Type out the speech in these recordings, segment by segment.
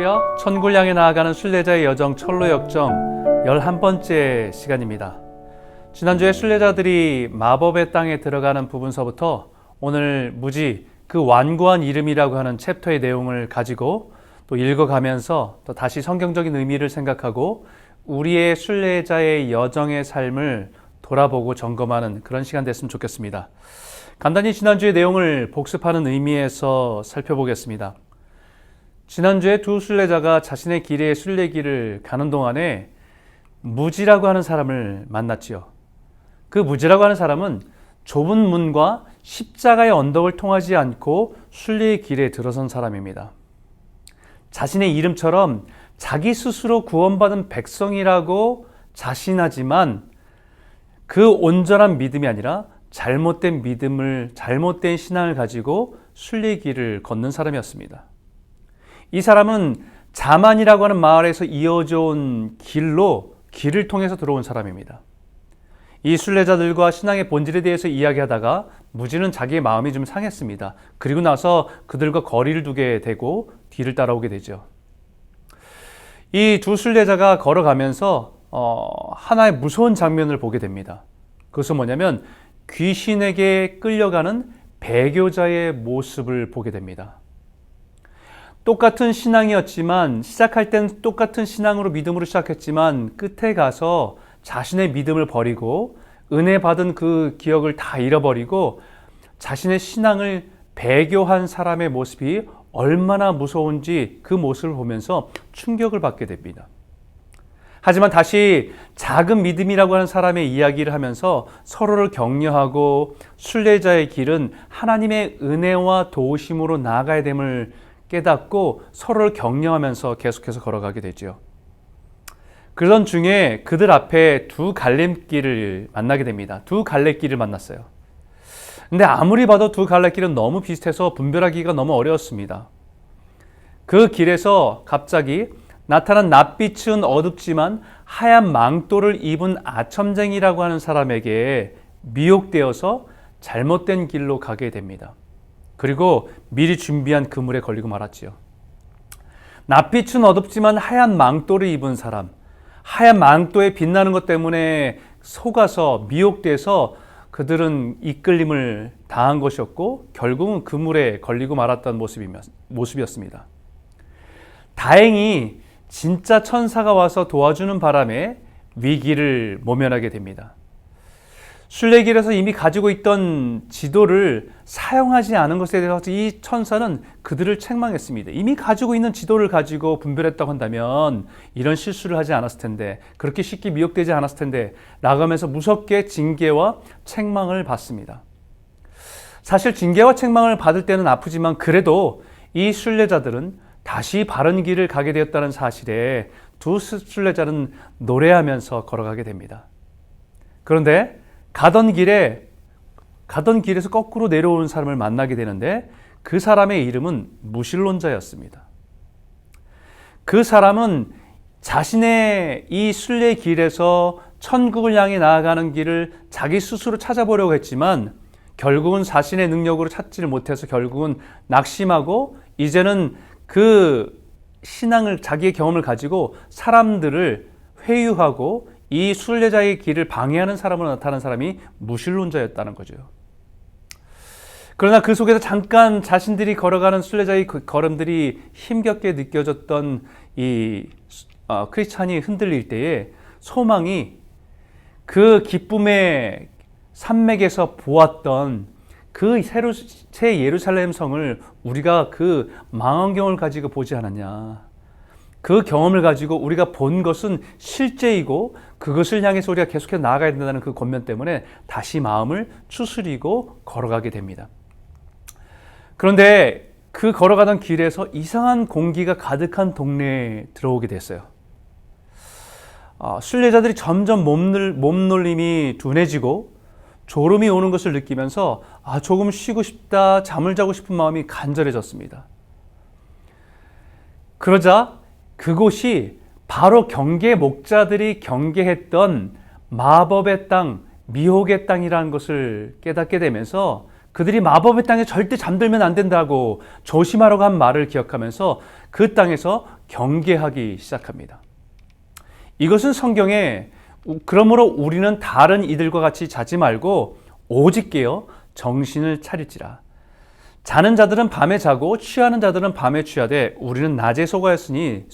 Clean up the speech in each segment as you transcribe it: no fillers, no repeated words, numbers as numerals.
할렐루야, 천국을 향해 나아가는 순례자의 여정 철로 역정 11번째 시간입니다. 지난주에 순례자들이 마법의 땅에 들어가는 부분서부터 오늘 무지 그 완고한 이름이라고 하는 챕터의 내용을 가지고 또 읽어가면서 또 다시 성경적인 의미를 생각하고 우리의 순례자의 여정의 삶을 돌아보고 점검하는 그런 시간 됐으면 좋겠습니다. 간단히 지난주의 내용을 복습하는 의미에서 살펴보겠습니다. 지난주에 두 순례자가 자신의 길의 순례길을 가는 동안에 무지라고 하는 사람을 만났지요. 그 무지라고 하는 사람은 좁은 문과 십자가의 언덕을 통하지 않고 순례의 길에 들어선 사람입니다. 자신의 이름처럼 자기 스스로 구원받은 백성이라고 자신하지만 그 온전한 믿음이 아니라 잘못된 믿음을, 잘못된 신앙을 가지고 순례의 길을 걷는 사람이었습니다. 이 사람은 자만이라고 하는 마을에서 이어져 온 길을 통해서 들어온 사람입니다. 이 순례자들과 신앙의 본질에 대해서 이야기하다가 무지는 자기의 마음이 좀 상했습니다. 그리고 나서 그들과 거리를 두게 되고 뒤를 따라오게 되죠. 이 두 순례자가 걸어가면서 하나의 무서운 장면을 보게 됩니다. 그것은 뭐냐면 귀신에게 끌려가는 배교자의 모습을 보게 됩니다. 똑같은 신앙이었지만 시작할 땐 똑같은 신앙으로 믿음으로 시작했지만 끝에 가서 자신의 믿음을 버리고 은혜 받은 그 기억을 다 잃어버리고 자신의 신앙을 배교한 사람의 모습이 얼마나 무서운지 그 모습을 보면서 충격을 받게 됩니다. 하지만 다시 작은 믿음이라고 하는 사람의 이야기를 하면서 서로를 격려하고 순례자의 길은 하나님의 은혜와 도우심으로 나아가야 됨을 깨닫고 서로를 격려하면서 계속해서 걸어가게 되죠. 그러던 중에 그들 앞에 두 갈림길을 만나게 됩니다. 두 갈래길을 만났어요. 근데 아무리 봐도 두 갈래길은 너무 비슷해서 분별하기가 너무 어려웠습니다. 그 길에서 갑자기 나타난 낯빛은 어둡지만 하얀 망토를 입은 아첨쟁이라고 하는 사람에게 미혹되어서 잘못된 길로 가게 됩니다. 그리고 미리 준비한 그물에 걸리고 말았지요. 낯빛은 어둡지만 하얀 망토를 입은 사람, 하얀 망토에 빛나는 것 때문에 속아서 미혹돼서 그들은 이끌림을 당한 것이었고 결국은 그물에 걸리고 말았던 모습이었습니다. 다행히 진짜 천사가 와서 도와주는 바람에 위기를 모면하게 됩니다. 순례길에서 이미 가지고 있던 지도를 사용하지 않은 것에 대해서 이 천사는 그들을 책망했습니다. 이미 가지고 있는 지도를 가지고 분별했다고 한다면 이런 실수를 하지 않았을 텐데, 그렇게 쉽게 미혹되지 않았을 텐데 나가면서 무섭게 징계와 책망을 받습니다. 사실 징계와 책망을 받을 때는 아프지만 그래도 이 순례자들은 다시 바른 길을 가게 되었다는 사실에 두 순례자는 노래하면서 걸어가게 됩니다. 그런데 가던 길에서 거꾸로 내려오는 사람을 만나게 되는데 그 사람의 이름은 무신론자였습니다. 그 사람은 자신의 이 순례 길에서 천국을 향해 나아가는 길을 자기 스스로 찾아보려고 했지만 결국은 자신의 능력으로 찾지를 못해서 결국은 낙심하고 이제는 그 신앙을, 자기의 경험을 가지고 사람들을 회유하고 이 순례자의 길을 방해하는 사람으로 나타난 사람이 무신론자였다는 거죠. 그러나 그 속에서 잠깐 자신들이 걸어가는 순례자의 걸음들이 힘겹게 느껴졌던 이 크리스찬이 흔들릴 때에 소망이 그 기쁨의 산맥에서 보았던 그 새 예루살렘 성을 우리가 그 망원경을 가지고 보지 않았냐. 그 경험을 가지고 우리가 본 것은 실제이고 그것을 향해서 우리가 계속해서 나아가야 된다는 그 권면 때문에 다시 마음을 추스리고 걸어가게 됩니다. 그런데 그 걸어가던 길에서 이상한 공기가 가득한 동네에 들어오게 됐어요. 순례자들이 점점 몸놀림이 둔해지고 졸음이 오는 것을 느끼면서 조금 쉬고 싶다, 잠을 자고 싶은 마음이 간절해졌습니다. 그러자 그곳이 바로 경계 목자들이 경계했던 마법의 땅, 미혹의 땅이라는 것을 깨닫게 되면서 그들이 마법의 땅에 절대 잠들면 안 된다고 조심하라고 한 말을 기억하면서 그 땅에서 경계하기 시작합니다. 이것은 성경에 그러므로 우리는 다른 이들과 같이 자지 말고 오직 깨어 정신을 차릴지라. 자는 자들은 밤에 자고 취하는 자들은 밤에 취하되 우리는 낮에 속하였으니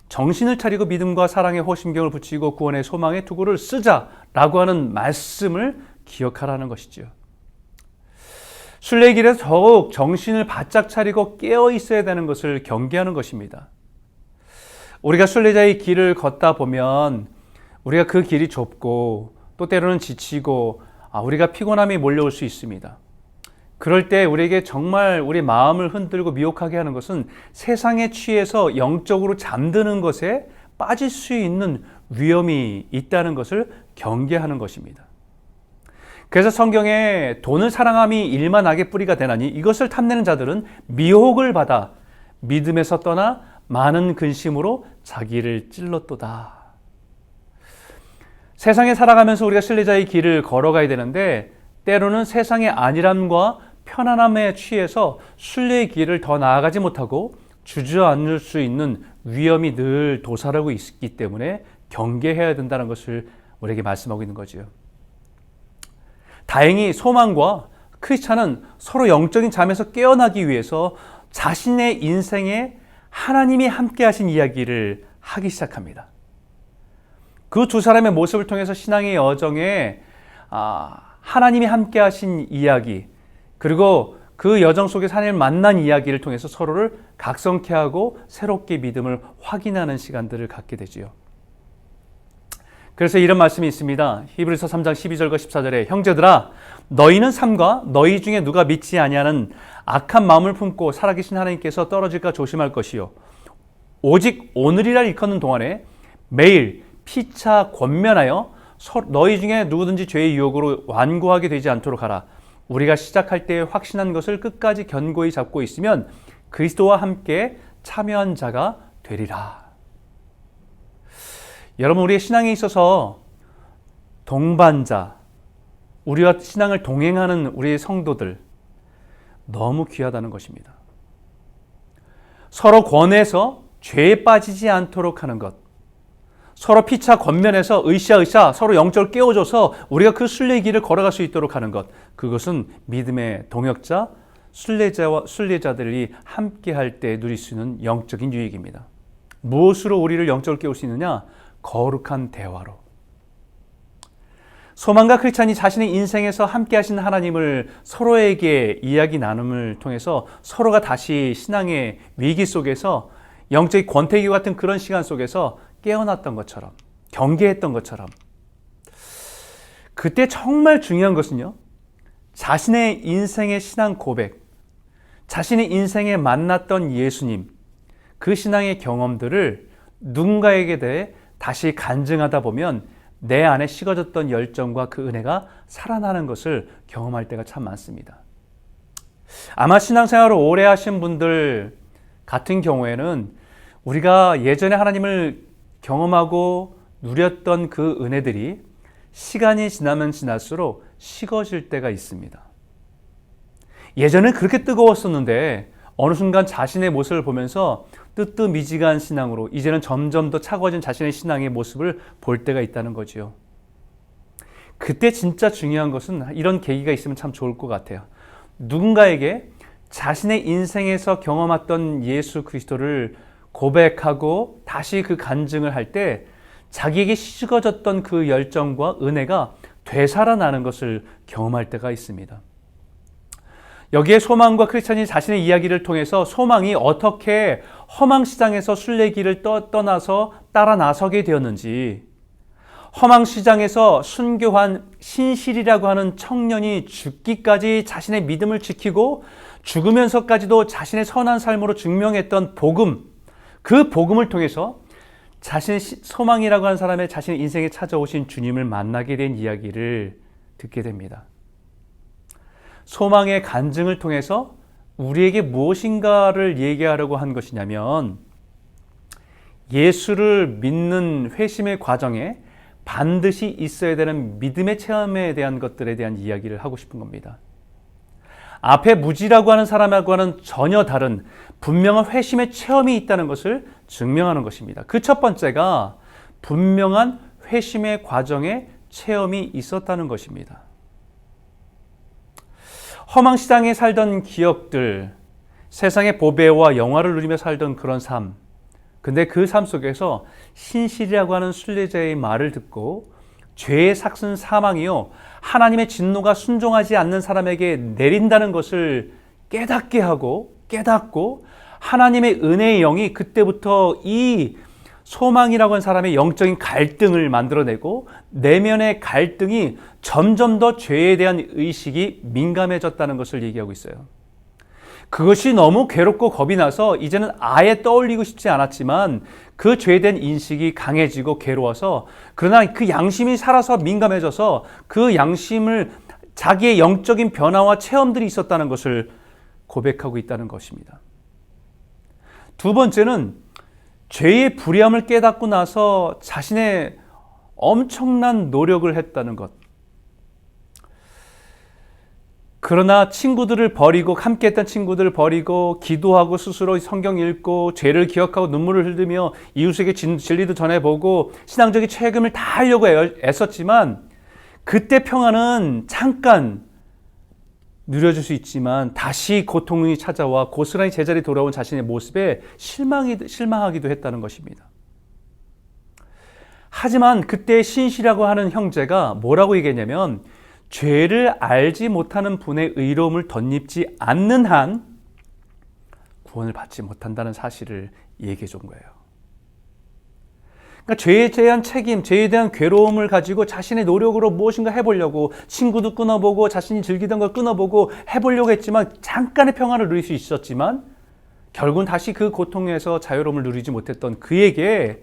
정신을 차리고 믿음과 사랑에 호심경을 붙이고 구원의 소망의 투구를 쓰자라고 하는 말씀을 기억하라는 것이지요. 순례의 길에서 더욱 정신을 바짝 차리고 깨어 있어야 되는 것을 경계하는 것입니다. 우리가 순례자의 길을 걷다 보면 우리가 그 길이 좁고 또 때로는 지치고 우리가 피곤함이 몰려올 수 있습니다. 그럴 때 우리에게 정말 우리 마음을 흔들고 미혹하게 하는 것은 세상에 취해서 영적으로 잠드는 것에 빠질 수 있는 위험이 있다는 것을 경계하는 것입니다. 그래서 성경에 돈을 사랑함이 일만 악의 뿌리가 되나니 이것을 탐내는 자들은 미혹을 받아 믿음에서 떠나 많은 근심으로 자기를 찔렀도다. 세상에 살아가면서 우리가 순례자의 길을 걸어가야 되는데 때로는 세상의 안일함과 편안함에 취해서 순례의 길을 더 나아가지 못하고 주저앉을 수 있는 위험이 늘 도사하고 있기 때문에 경계해야 된다는 것을 우리에게 말씀하고 있는 거지요. 다행히 소망과 크리스찬은 서로 영적인 잠에서 깨어나기 위해서 자신의 인생에 하나님이 함께 하신 이야기를 하기 시작합니다. 그 두 사람의 모습을 통해서 신앙의 여정에 하나님이 함께 하신 이야기, 그리고 그 여정 속에서 하나님을 만난 이야기를 통해서 서로를 각성케 하고 새롭게 믿음을 확인하는 시간들을 갖게 되지요. 그래서 이런 말씀이 있습니다. 히브리서 3장 12절과 14절에 형제들아 너희는 삼가 너희 중에 누가 믿지 아니하는 악한 마음을 품고 살아계신 하나님께서 떨어질까 조심할 것이요 오직 오늘이라 일컫는 동안에 매일 피차 권면하여 너희 중에 누구든지 죄의 유혹으로 완고하게 되지 않도록 하라. 우리가 시작할 때 확신한 것을 끝까지 견고히 잡고 있으면 그리스도와 함께 참여한 자가 되리라. 여러분, 우리의 신앙에 있어서 동반자, 우리와 신앙을 동행하는 우리의 성도들 너무 귀하다는 것입니다. 서로 권해서 죄에 빠지지 않도록 하는 것, 서로 피차 권면해서 으쌰으쌰 서로 영적을 깨워줘서 우리가 그 순례의 길을 걸어갈 수 있도록 하는 것, 그것은 믿음의 동역자, 순례자들이 함께 할 때 누릴 수 있는 영적인 유익입니다. 무엇으로 우리를 영적을 깨울 수 있느냐? 거룩한 대화로. 소망과 크리스찬이 자신의 인생에서 함께 하신 하나님을 서로에게 이야기 나눔을 통해서 서로가 다시 신앙의 위기 속에서 영적인 권태기 같은 그런 시간 속에서 깨어났던 것처럼, 경계했던 것처럼, 그때 정말 중요한 것은요, 자신의 인생의 신앙 고백, 자신의 인생에 만났던 예수님, 그 신앙의 경험들을 누군가에게 대해 다시 간증하다 보면 내 안에 식어졌던 열정과 그 은혜가 살아나는 것을 경험할 때가 참 많습니다. 아마 신앙생활을 오래 하신 분들 같은 경우에는 우리가 예전에 하나님을 경험하고 누렸던 그 은혜들이 시간이 지나면 지날수록 식어질 때가 있습니다. 예전엔 그렇게 뜨거웠었는데 어느 순간 자신의 모습을 보면서 뜨뜻미지근한 신앙으로 이제는 점점 더 차가워진 자신의 신앙의 모습을 볼 때가 있다는 거지요. 그때 진짜 중요한 것은 이런 계기가 있으면 참 좋을 것 같아요. 누군가에게 자신의 인생에서 경험했던 예수 그리스도를 고백하고 다시 그 간증을 할 때 자기에게 식어졌던 그 열정과 은혜가 되살아나는 것을 경험할 때가 있습니다. 여기에 소망과 크리스찬이 자신의 이야기를 통해서 소망이 어떻게 험한 시장에서 순례길을 떠나서 따라 나서게 되었는지, 험한 시장에서 순교한 신실이라고 하는 청년이 죽기까지 자신의 믿음을 지키고 죽으면서까지도 자신의 선한 삶으로 증명했던 복음, 그 복음을 통해서 자신의 소망이라고 하는 사람의 자신의 인생에 찾아오신 주님을 만나게 된 이야기를 듣게 됩니다. 소망의 간증을 통해서 우리에게 무엇인가를 얘기하려고 한 것이냐면, 예수를 믿는 회심의 과정에 반드시 있어야 되는 믿음의 체험에 대한 것들에 대한 이야기를 하고 싶은 겁니다. 앞에 무지라고 하는 사람하고는 전혀 다른 분명한 회심의 체험이 있다는 것을 증명하는 것입니다. 그 첫 번째가 분명한 회심의 과정에 체험이 있었다는 것입니다. 허망시장에 살던 기억들, 세상의 보배와 영화를 누리며 살던 그런 삶, 근데 그 삶 속에서 신실이라고 하는 순례자의 말을 듣고 죄의 삭슨 사망이요 하나님의 진노가 순종하지 않는 사람에게 내린다는 것을 깨닫고 하나님의 은혜의 영이 그때부터 이 소망이라고 하는 사람의 영적인 갈등을 만들어내고 내면의 갈등이 점점 더 죄에 대한 의식이 민감해졌다는 것을 얘기하고 있어요. 그것이 너무 괴롭고 겁이 나서 이제는 아예 떠올리고 싶지 않았지만 그 죄에 대한 인식이 강해지고 괴로워서, 그러나 그 양심이 살아서 민감해져서 그 양심을 자기의 영적인 변화와 체험들이 있었다는 것을 고백하고 있다는 것입니다. 두 번째는 죄의 불의함을 깨닫고 나서 자신의 엄청난 노력을 했다는 것. 그러나 친구들을 버리고, 함께했던 친구들을 버리고 기도하고 스스로 성경 읽고 죄를 기억하고 눈물을 흘리며 이웃에게 진리도 전해보고 신앙적인 책임을 다 하려고 애썼지만 그때 평안은 잠깐 누려줄 수 있지만 다시 고통이 찾아와 고스란히 제자리에 돌아온 자신의 모습에 실망하기도 했다는 것입니다. 하지만 그때 신실이라고 하는 형제가 뭐라고 얘기했냐면, 죄를 알지 못하는 분의 의로움을 덧입지 않는 한 구원을 받지 못한다는 사실을 얘기해 준 거예요. 그러니까 죄에 대한 책임, 죄에 대한 괴로움을 가지고 자신의 노력으로 무엇인가 해보려고 친구도 끊어보고 자신이 즐기던 걸 끊어보고 해보려고 했지만 잠깐의 평안을 누릴 수 있었지만 결국은 다시 그 고통에서 자유로움을 누리지 못했던 그에게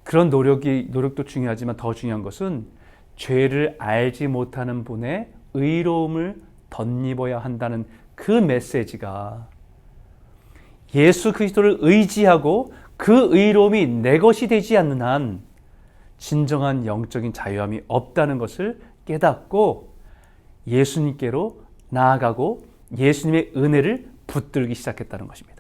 그런 노력도 중요하지만 더 중요한 것은 죄를 알지 못하는 분의 의로움을 덧입어야 한다는 그 메시지가, 예수 그리스도를 의지하고 그 의로움이 내 것이 되지 않는 한 진정한 영적인 자유함이 없다는 것을 깨닫고 예수님께로 나아가고 예수님의 은혜를 붙들기 시작했다는 것입니다.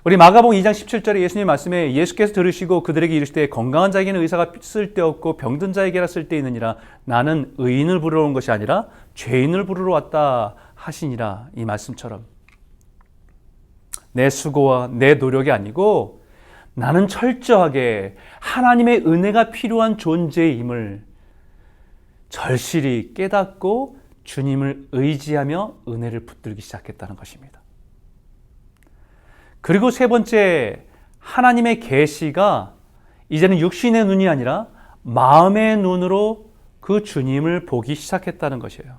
우리 마가복음 2장 17절에 예수님 말씀에 예수께서 들으시고 그들에게 이르시되 건강한 자에게는 의사가 쓸데없고 병든 자에게라 쓸데있느니라. 나는 의인을 부르러 온 것이 아니라 죄인을 부르러 왔다 하시니라. 이 말씀처럼 내 수고와 내 노력이 아니고 나는 철저하게 하나님의 은혜가 필요한 존재임을 절실히 깨닫고 주님을 의지하며 은혜를 붙들기 시작했다는 것입니다. 그리고 세 번째, 하나님의 계시가 이제는 육신의 눈이 아니라 마음의 눈으로 그 주님을 보기 시작했다는 것이에요.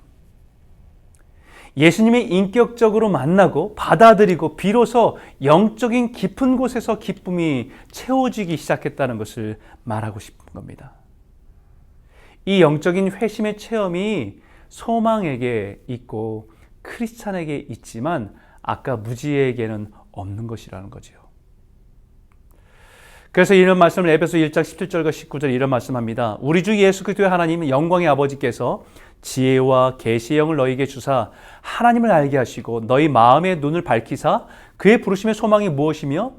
예수님이 인격적으로 만나고 받아들이고 비로소 영적인 깊은 곳에서 기쁨이 채워지기 시작했다는 것을 말하고 싶은 겁니다. 이 영적인 회심의 체험이 소망에게 있고 크리스찬에게 있지만 아까 무지에게는 없는 것이라는 거죠. 그래서 이런 말씀을 에베소 1장 17절과 19절에 이런 말씀합니다. 우리 주 예수 그리스도의 하나님 영광의 아버지께서 지혜와 계시의 영을 너희에게 주사 하나님을 알게 하시고 너희 마음의 눈을 밝히사 그의 부르심의 소망이 무엇이며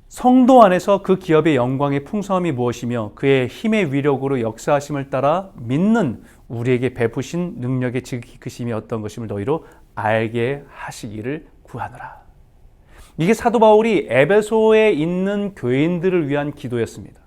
성도 안에서 그 기업의 영광의 풍성함이 무엇이며 그의 힘의 위력으로 역사하심을 따라 믿는 우리에게 베푸신 능력의 지극히심이 어떤 것임을 너희로 알게 하시기를 구하노라. 이게 사도 바울이 에베소에 있는 교인들을 위한 기도였습니다.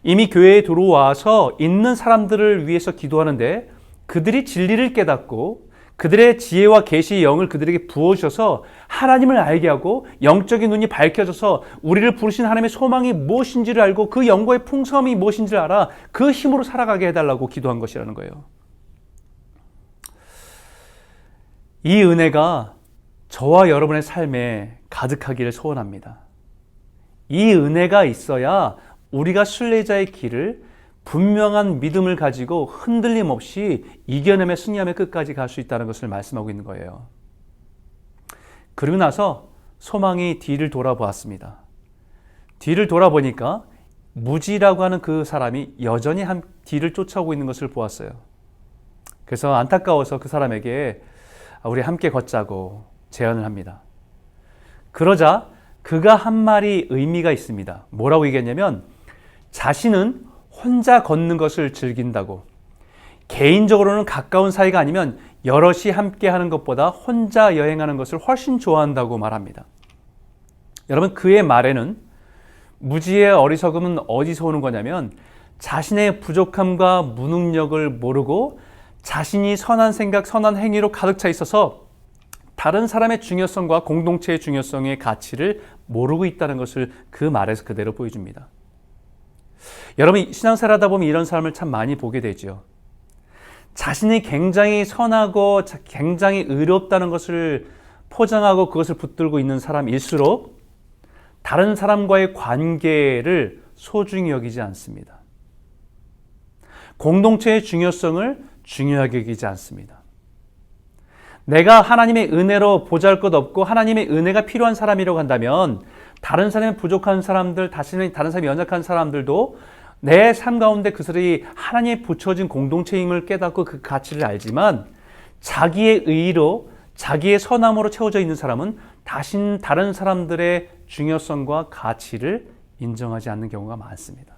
이미 교회에 들어와서 있는 사람들을 위해서 기도하는데 그들이 진리를 깨닫고 그들의 지혜와 계시의 영을 그들에게 부어주셔서 하나님을 알게 하고 영적인 눈이 밝혀져서 우리를 부르신 하나님의 소망이 무엇인지를 알고 그 영광의 풍성함이 무엇인지를 알아 그 힘으로 살아가게 해달라고 기도한 것이라는 거예요. 이 은혜가 저와 여러분의 삶에 가득하기를 소원합니다. 이 은혜가 있어야 우리가 순례자의 길을 분명한 믿음을 가지고 흔들림 없이 이겨내며 승리하며 끝까지 갈 수 있다는 것을 말씀하고 있는 거예요. 그리고 나서 소망이 뒤를 돌아보았습니다. 뒤를 돌아보니까 무지라고 하는 그 사람이 여전히 뒤를 쫓아오고 있는 것을 보았어요. 그래서 안타까워서 그 사람에게 우리 함께 걷자고 제안을 합니다. 그러자 그가 한 말이 의미가 있습니다. 뭐라고 얘기했냐면 자신은 혼자 걷는 것을 즐긴다고, 개인적으로는 가까운 사이가 아니면 여럿이 함께 하는 것보다 혼자 여행하는 것을 훨씬 좋아한다고 말합니다. 여러분, 그의 말에는 무지의 어리석음은 어디서 오는 거냐면 자신의 부족함과 무능력을 모르고 자신이 선한 생각, 선한 행위로 가득 차 있어서 다른 사람의 중요성과 공동체의 중요성의 가치를 모르고 있다는 것을 그 말에서 그대로 보여줍니다. 여러분, 신앙생활 하다 보면 이런 사람을 참 많이 보게 되죠. 자신이 굉장히 선하고 굉장히 의롭다는 것을 포장하고 그것을 붙들고 있는 사람일수록 다른 사람과의 관계를 소중히 여기지 않습니다. 공동체의 중요성을 중요하게 여기지 않습니다. 내가 하나님의 은혜로 보잘것없고 하나님의 은혜가 필요한 사람이라고 한다면 다른 사람이 부족한 사람들, 다른 사람이 연약한 사람들도 내 삶 가운데 그 사람이 하나님의 붙여진 공동체임을 깨닫고 그 가치를 알지만 자기의 의로, 자기의 선함으로 채워져 있는 사람은 다른 사람들의 중요성과 가치를 인정하지 않는 경우가 많습니다.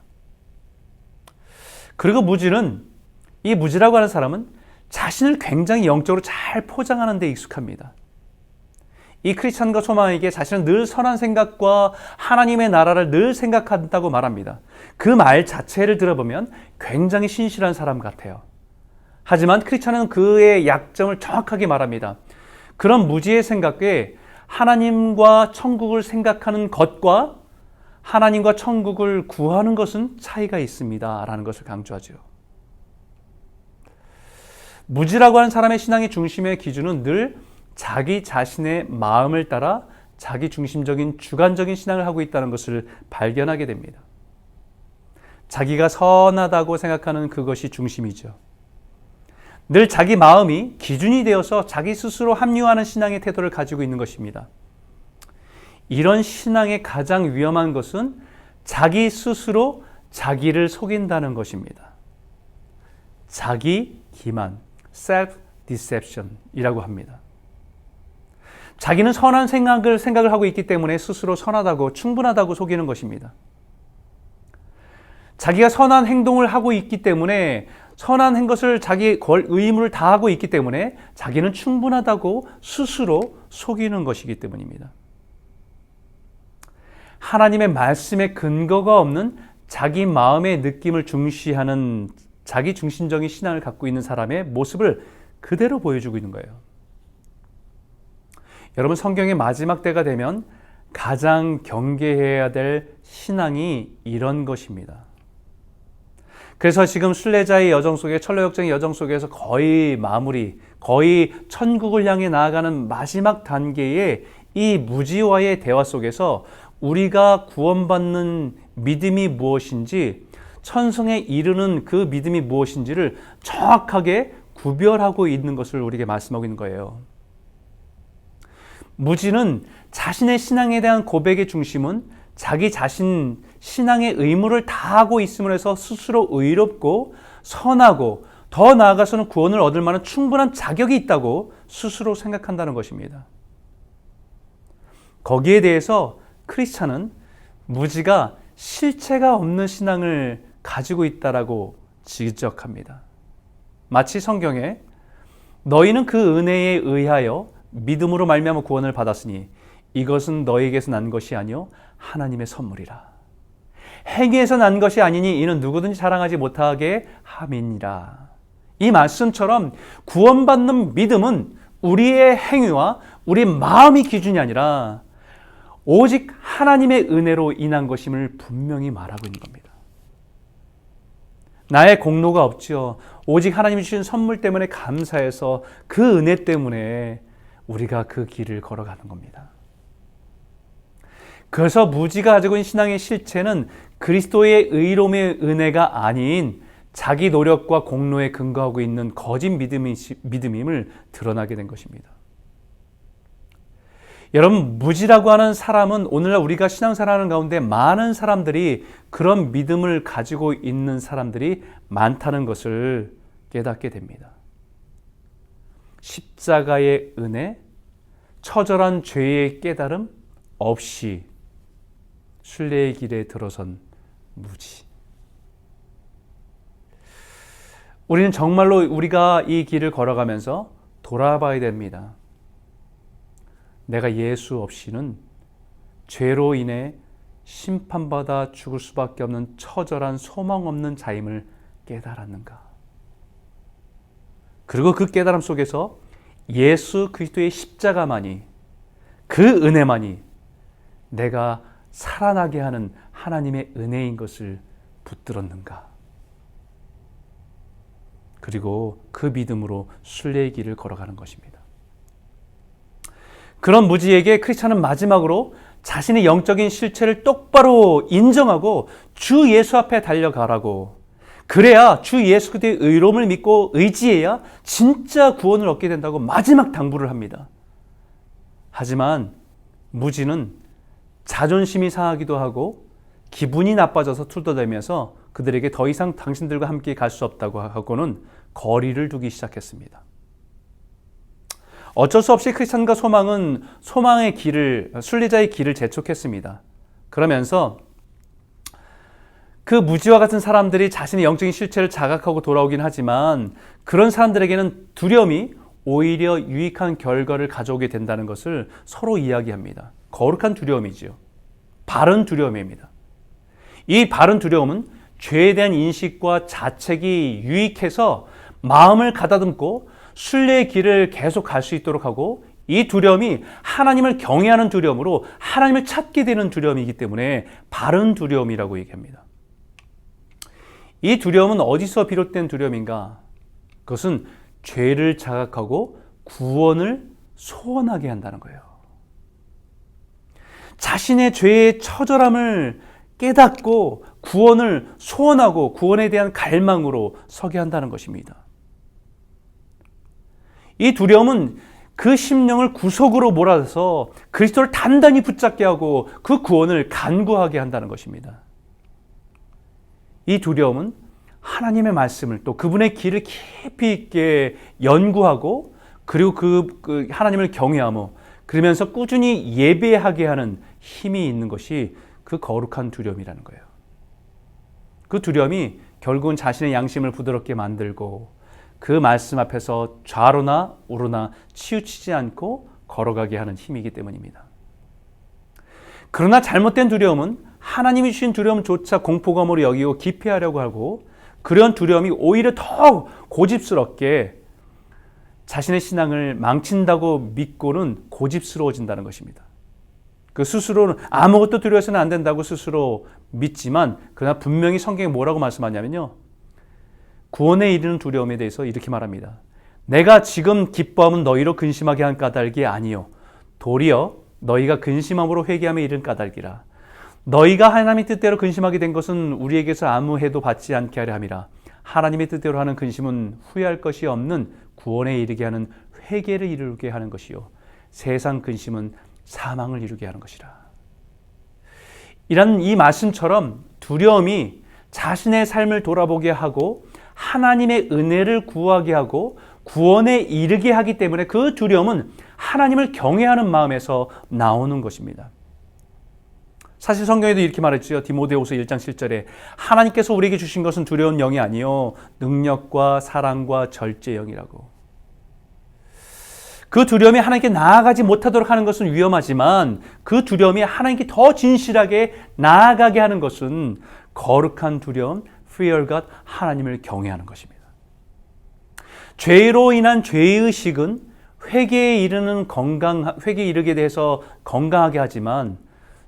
그리고 이 무지라고 하는 사람은 자신을 굉장히 영적으로 잘 포장하는 데 익숙합니다. 이 크리스찬과 소망에게 자신은 늘 선한 생각과 하나님의 나라를 늘 생각한다고 말합니다. 그 말 자체를 들어보면 굉장히 신실한 사람 같아요. 하지만 크리스찬은 그의 약점을 정확하게 말합니다. 그런 무지의 생각에 하나님과 천국을 생각하는 것과 하나님과 천국을 구하는 것은 차이가 있습니다 라는 것을 강조하죠. 무지라고 하는 사람의 신앙의 중심의 기준은 늘 자기 자신의 마음을 따라 자기 중심적인 주관적인 신앙을 하고 있다는 것을 발견하게 됩니다. 자기가 선하다고 생각하는 그것이 중심이죠. 늘 자기 마음이 기준이 되어서 자기 스스로 합리화하는 신앙의 태도를 가지고 있는 것입니다. 이런 신앙의 가장 위험한 것은 자기 스스로 자기를 속인다는 것입니다. 자기 기만, self-deception이라고 합니다. 자기는 선한 생각을 하고 있기 때문에 스스로 선하다고, 충분하다고 속이는 것입니다. 자기가 선한 행동을 하고 있기 때문에, 선한 것을 자기 의무를 다하고 있기 때문에 자기는 충분하다고 스스로 속이는 것이기 때문입니다. 하나님의 말씀에 근거가 없는 자기 마음의 느낌을 중시하는 자기 중심적인 신앙을 갖고 있는 사람의 모습을 그대로 보여주고 있는 거예요. 여러분, 성경의 마지막 때가 되면 가장 경계해야 될 신앙이 이런 것입니다. 그래서 지금 순례자의 여정 속에, 철로역정의 여정 속에서 거의 천국을 향해 나아가는 마지막 단계의 이 무지와의 대화 속에서 우리가 구원받는 믿음이 무엇인지, 천성에 이르는 그 믿음이 무엇인지를 정확하게 구별하고 있는 것을 우리에게 말씀하고 있는 거예요. 무지는 자신의 신앙에 대한 고백의 중심은 자기 자신 신앙의 의무를 다하고 있음으로 해서 스스로 의롭고 선하고 더 나아가서는 구원을 얻을 만한 충분한 자격이 있다고 스스로 생각한다는 것입니다. 거기에 대해서 크리스찬은 무지가 실체가 없는 신앙을 가지고 있다라고 지적합니다. 마치 성경에 너희는 그 은혜에 의하여 믿음으로 말미암아 구원을 받았으니 이것은 너희에게서 난 것이 아니요 하나님의 선물이라. 행위에서 난 것이 아니니 이는 누구든지 자랑하지 못하게 함이니라. 이 말씀처럼 구원받는 믿음은 우리의 행위와 우리 마음이 기준이 아니라 오직 하나님의 은혜로 인한 것임을 분명히 말하고 있는 겁니다. 나의 공로가 없지요. 오직 하나님이 주신 선물 때문에 감사해서 그 은혜 때문에 우리가 그 길을 걸어가는 겁니다. 그래서 무지가 가지고 있는 신앙의 실체는 그리스도의 의로움의 은혜가 아닌 자기 노력과 공로에 근거하고 있는 거짓 믿음임을 드러나게 된 것입니다. 여러분, 무지라고 하는 사람은 오늘날 우리가 신앙생활하는 가운데 많은 사람들이 그런 믿음을 가지고 있는 사람들이 많다는 것을 깨닫게 됩니다. 십자가의 은혜, 처절한 죄의 깨달음 없이 순례의 길에 들어선 무지. 우리는 정말로 우리가 이 길을 걸어가면서 돌아봐야 됩니다. 내가 예수 없이는 죄로 인해 심판받아 죽을 수밖에 없는 처절한 소망 없는 자임을 깨달았는가? 그리고 그 깨달음 속에서 예수 그리스도의 십자가만이, 그 은혜만이 내가 살아나게 하는 하나님의 은혜인 것을 붙들었는가? 그리고 그 믿음으로 순례의 길을 걸어가는 것입니다. 그런 무지에게 크리스찬은 마지막으로 자신의 영적인 실체를 똑바로 인정하고 주 예수 앞에 달려가라고, 그래야 주 예수 그리스도의 의로움을 믿고 의지해야 진짜 구원을 얻게 된다고 마지막 당부를 합니다. 하지만 무지는 자존심이 상하기도 하고 기분이 나빠져서 툴툴대면서 그들에게 더 이상 당신들과 함께 갈 수 없다고 하고는 거리를 두기 시작했습니다. 어쩔 수 없이 크리스찬과 소망은 소망의 길을, 순례자의 길을 재촉했습니다. 그러면서 그 무지와 같은 사람들이 자신의 영적인 실체를 자각하고 돌아오긴 하지만 그런 사람들에게는 두려움이 오히려 유익한 결과를 가져오게 된다는 것을 서로 이야기합니다. 거룩한 두려움이지요. 바른 두려움입니다. 이 바른 두려움은 죄에 대한 인식과 자책이 유익해서 마음을 가다듬고 순례의 길을 계속 갈 수 있도록 하고, 이 두려움이 하나님을 경외하는 두려움으로 하나님을 찾게 되는 두려움이기 때문에 바른 두려움이라고 얘기합니다. 이 두려움은 어디서 비롯된 두려움인가? 그것은 죄를 자각하고 구원을 소원하게 한다는 거예요. 자신의 죄의 처절함을 깨닫고 구원을 소원하고 구원에 대한 갈망으로 서게 한다는 것입니다. 이 두려움은 그 심령을 구속으로 몰아서 그리스도를 단단히 붙잡게 하고 그 구원을 간구하게 한다는 것입니다. 이 두려움은 하나님의 말씀을, 또 그분의 길을 깊이 있게 연구하고, 그리고 그 하나님을 경외하며 그러면서 꾸준히 예배하게 하는 힘이 있는 것이 그 거룩한 두려움이라는 거예요. 그 두려움이 결국은 자신의 양심을 부드럽게 만들고 그 말씀 앞에서 좌로나 우로나 치우치지 않고 걸어가게 하는 힘이기 때문입니다. 그러나 잘못된 두려움은 하나님이 주신 두려움조차 공포감으로 여기고 기피하려고 하고, 그런 두려움이 오히려 더 고집스럽게 자신의 신앙을 망친다고 믿고는 고집스러워진다는 것입니다. 그 스스로는 아무것도 두려워서는 안 된다고 스스로 믿지만, 그러나 분명히 성경에 뭐라고 말씀하냐면요, 구원에 이르는 두려움에 대해서 이렇게 말합니다. 내가 지금 기뻐함은 너희로 근심하게 한 까닭이 아니요 도리어 너희가 근심함으로 회개함에 이른 까닭이라. 너희가 하나님의 뜻대로 근심하게 된 것은 우리에게서 아무 해도 받지 않게 하려 함이라. 하나님의 뜻대로 하는 근심은 후회할 것이 없는 구원에 이르게 하는 회개를 이루게 하는 것이요 세상 근심은 사망을 이루게 하는 것이라. 이런 이 말씀처럼 두려움이 자신의 삶을 돌아보게 하고 하나님의 은혜를 구하게 하고 구원에 이르게 하기 때문에 그 두려움은 하나님을 경외하는 마음에서 나오는 것입니다. 사실 성경에도 이렇게 말했죠. 디모데후서 1장 7절에 하나님께서 우리에게 주신 것은 두려운 영이 아니요 능력과 사랑과 절제의 영이라고. 그 두려움이 하나님께 나아가지 못하도록 하는 것은 위험하지만 그 두려움이 하나님께 더 진실하게 나아가게 하는 것은 거룩한 두려움, fear God, 하나님을 경외하는 것입니다. 죄로 인한 죄의식은 회개에 이르게 돼서 건강하게 하지만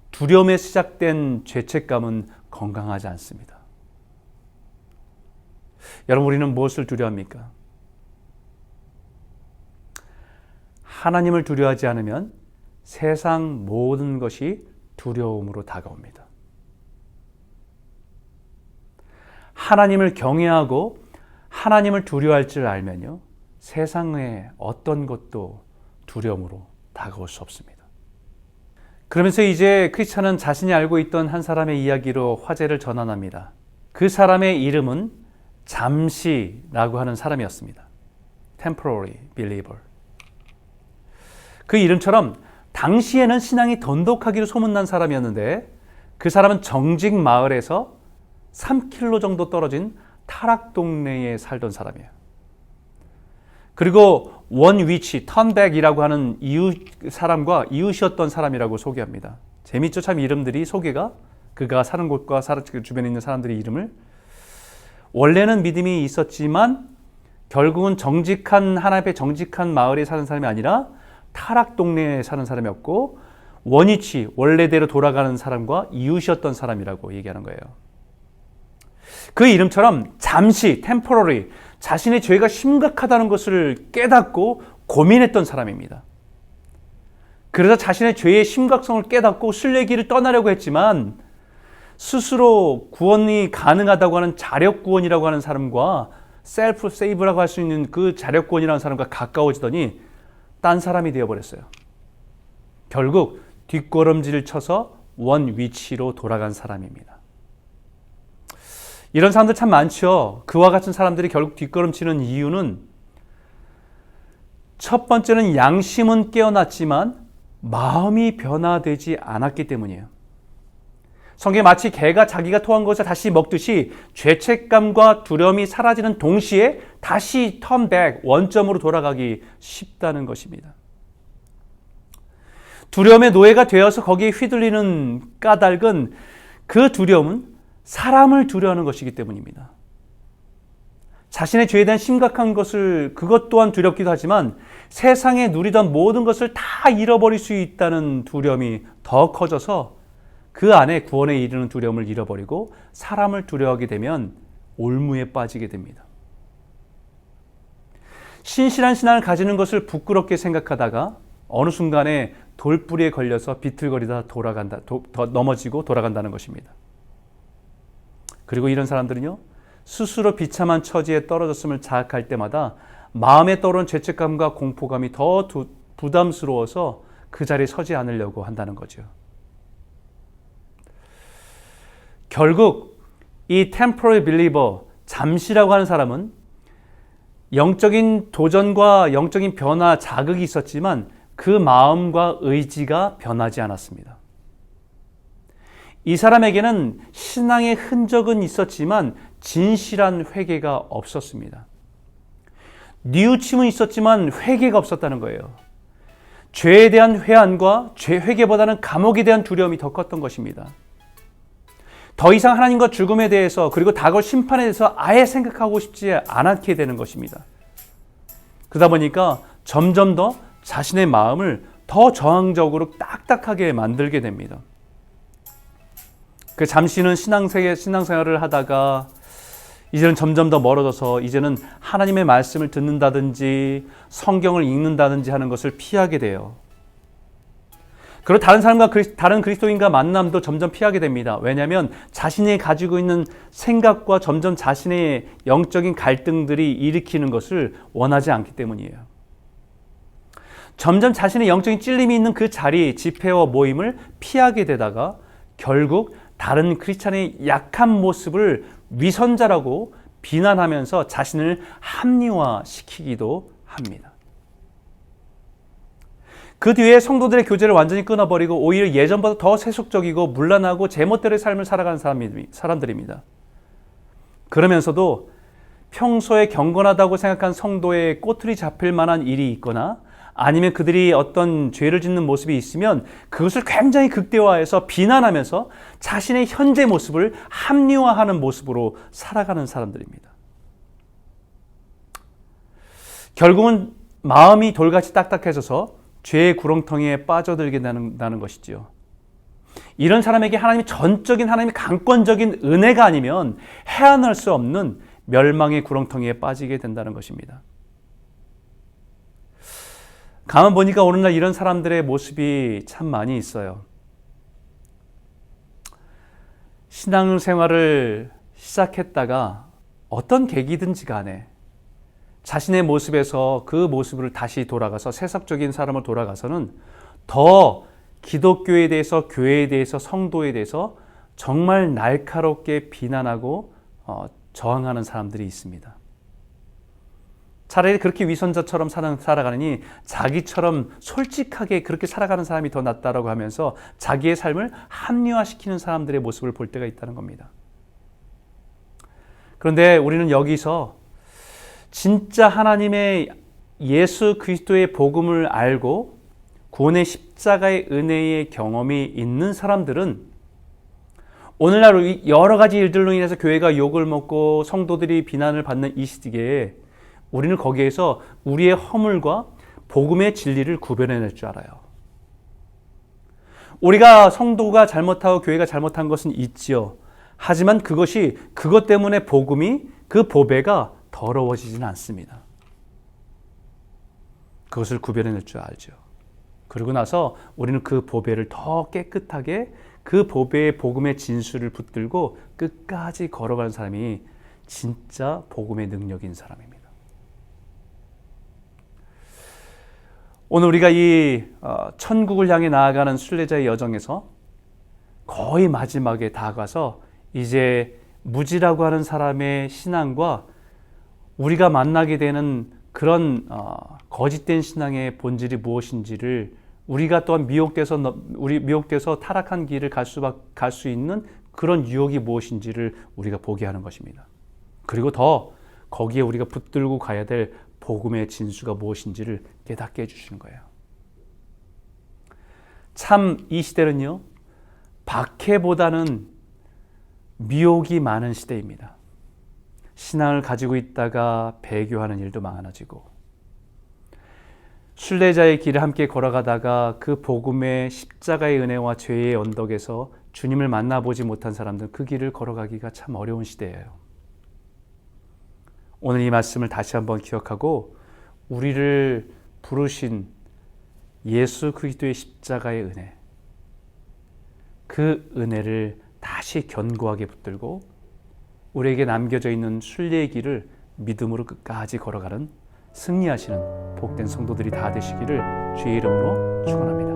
두려움에 시작된 죄책감은 건강하지 않습니다. 여러분, 우리는 무엇을 두려워합니까? 하나님을 두려워하지 않으면 세상 모든 것이 두려움으로 다가옵니다. 하나님을 경외하고 하나님을 두려워할 줄 알면요, 세상의 어떤 것도 두려움으로 다가올 수 없습니다. 그러면서 이제 크리스찬은 자신이 알고 있던 한 사람의 이야기로 화제를 전환합니다. 그 사람의 이름은 잠시라고 하는 사람이었습니다. temporary believer. 그 이름처럼 당시에는 신앙이 돈독하기로 소문난 사람이었는데 그 사람은 정직 마을에서 3km 정도 떨어진 타락 동네에 살던 사람이에요. 그리고 원 위치, 턴백이라고 하는 사람과 이웃이었던 사람이라고 소개합니다. 재밌죠? 참 이름들이 소개가 그가 사는 곳과 그 주변에 있는 사람들의 이름을 원래는 믿음이 있었지만 결국은 하나님 앞에 정직한 마을에 사는 사람이 아니라 타락 동네에 사는 사람이었고 원위치, 원래대로 돌아가는 사람과 이웃이었던 사람이라고 얘기하는 거예요. 그 이름처럼 잠시, temporary, 자신의 죄가 심각하다는 것을 깨닫고 고민했던 사람입니다. 그래서 자신의 죄의 심각성을 깨닫고 순례길을 떠나려고 했지만 스스로 구원이 가능하다고 하는 자력구원이라고 하는 사람과 셀프 세이브라고 할 수 있는 그 자력구원이라는 사람과 가까워지더니 딴 사람이 되어버렸어요. 결국 뒷걸음질을 쳐서 원 위치로 돌아간 사람입니다. 이런 사람들 참 많죠. 그와 같은 사람들이 결국 뒷걸음치는 이유는 첫 번째는 양심은 깨어났지만 마음이 변화되지 않았기 때문이에요. 성경에 마치 개가 자기가 토한 것을 다시 먹듯이 죄책감과 두려움이 사라지는 동시에 다시 턴백, 원점으로 돌아가기 쉽다는 것입니다. 두려움의 노예가 되어서 거기에 휘둘리는 까닭은 그 두려움은 사람을 두려워하는 것이기 때문입니다. 자신의 죄에 대한 심각한 것을 그것 또한 두렵기도 하지만 세상에 누리던 모든 것을 다 잃어버릴 수 있다는 두려움이 더 커져서 그 안에 구원에 이르는 두려움을 잃어버리고 사람을 두려워하게 되면 올무에 빠지게 됩니다. 신실한 신앙을 가지는 것을 부끄럽게 생각하다가 어느 순간에 돌뿌리에 걸려서 비틀거리다 넘어지고 돌아간다는 것입니다. 그리고 이런 사람들은요, 스스로 비참한 처지에 떨어졌음을 자각할 때마다 마음에 떠오르는 죄책감과 공포감이 더 부담스러워서 그 자리에 서지 않으려고 한다는 거죠. 결국 이 temporary believer, 잠시라고 하는 사람은 영적인 도전과 영적인 변화, 자극이 있었지만 그 마음과 의지가 변하지 않았습니다. 이 사람에게는 신앙의 흔적은 있었지만 진실한 회개가 없었습니다. 뉘우침은 있었지만 회개가 없었다는 거예요. 죄에 대한 회한과 회개보다는 감옥에 대한 두려움이 더 컸던 것입니다. 더 이상 하나님과 죽음에 대해서 그리고 다가올 심판에 대해서 아예 생각하고 싶지 않게 되는 것입니다. 그러다 보니까 점점 더 자신의 마음을 더 저항적으로 딱딱하게 만들게 됩니다. 그 잠시는 신앙생활을 하다가 이제는 점점 더 멀어져서 이제는 하나님의 말씀을 듣는다든지 성경을 읽는다든지 하는 것을 피하게 돼요. 그리고 다른 사람과 다른 그리스도인과 만남도 점점 피하게 됩니다. 왜냐하면 자신이 가지고 있는 생각과 점점 자신의 영적인 갈등들이 일으키는 것을 원하지 않기 때문이에요. 점점 자신의 영적인 찔림이 있는 그 자리, 집회와 모임을 피하게 되다가 결국 다른 크리스찬의 약한 모습을 위선자라고 비난하면서 자신을 합리화시키기도 합니다. 그 뒤에 성도들의 교제를 완전히 끊어버리고 오히려 예전보다 더 세속적이고 문란하고 제멋대로의 삶을 살아가는 사람들입니다. 그러면서도 평소에 경건하다고 생각한 성도의 꼬투리 잡힐 만한 일이 있거나 아니면 그들이 어떤 죄를 짓는 모습이 있으면 그것을 굉장히 극대화해서 비난하면서 자신의 현재 모습을 합리화하는 모습으로 살아가는 사람들입니다. 결국은 마음이 돌같이 딱딱해져서 죄의 구렁텅이에 빠져들게 된다는 것이지요. 이런 사람에게 하나님의 강권적인 은혜가 아니면 해안할 수 없는 멸망의 구렁텅이에 빠지게 된다는 것입니다. 가만 보니까 오늘날 이런 사람들의 모습이 참 많이 있어요. 신앙생활을 시작했다가 어떤 계기든지 간에 자신의 모습에서 그 모습을 다시 돌아가서 세속적인 사람을 돌아가서는 더 기독교에 대해서, 교회에 대해서, 성도에 대해서 정말 날카롭게 비난하고 저항하는 사람들이 있습니다. 차라리 그렇게 위선자처럼 살아가느니 자기처럼 솔직하게 그렇게 살아가는 사람이 더 낫다라고 하면서 자기의 삶을 합리화시키는 사람들의 모습을 볼 때가 있다는 겁니다. 그런데 우리는 여기서 진짜 하나님의 예수 그리스도의 복음을 알고 구원의 십자가의 은혜의 경험이 있는 사람들은 오늘날 여러 가지 일들로 인해서 교회가 욕을 먹고 성도들이 비난을 받는 이 시기에 우리는 거기에서 우리의 허물과 복음의 진리를 구별해낼 줄 알아요. 우리가 성도가 잘못하고 교회가 잘못한 것은 있지요. 하지만 그것 때문에 그 보배가 더러워지지는 않습니다. 그것을 구별해낼 줄 알죠. 그러고 나서 우리는 그 보배를 더 깨끗하게 그 보배의 복음의 진수를 붙들고 끝까지 걸어가는 사람이 진짜 복음의 능력인 사람입니다. 오늘 우리가 이 천국을 향해 나아가는 순례자의 여정에서 거의 마지막에 다가가서 이제 무지라고 하는 사람의 신앙과 우리가 만나게 되는 그런 거짓된 신앙의 본질이 무엇인지를 우리가 또한 미혹돼서 타락한 길을 갈 수 있는 그런 유혹이 무엇인지를 우리가 보게 하는 것입니다. 그리고 더 거기에 우리가 붙들고 가야 될 복음의 진수가 무엇인지를 깨닫게 해주시는 거예요. 참 이 시대는요, 박해보다는 미혹이 많은 시대입니다. 신앙을 가지고 있다가 배교하는 일도 많아지고, 순례자의 길을 함께 걸어가다가 그 복음의 십자가의 은혜와 죄의 언덕에서 주님을 만나보지 못한 사람들은 그 길을 걸어가기가 참 어려운 시대예요. 오늘 이 말씀을 다시 한번 기억하고 우리를 부르신 예수 그리스도의 십자가의 은혜, 그 은혜를 다시 견고하게 붙들고 우리에게 남겨져 있는 순례의 길을 믿음으로 끝까지 걸어가는 승리하시는 복된 성도들이 다 되시기를 주의 이름으로 축원합니다.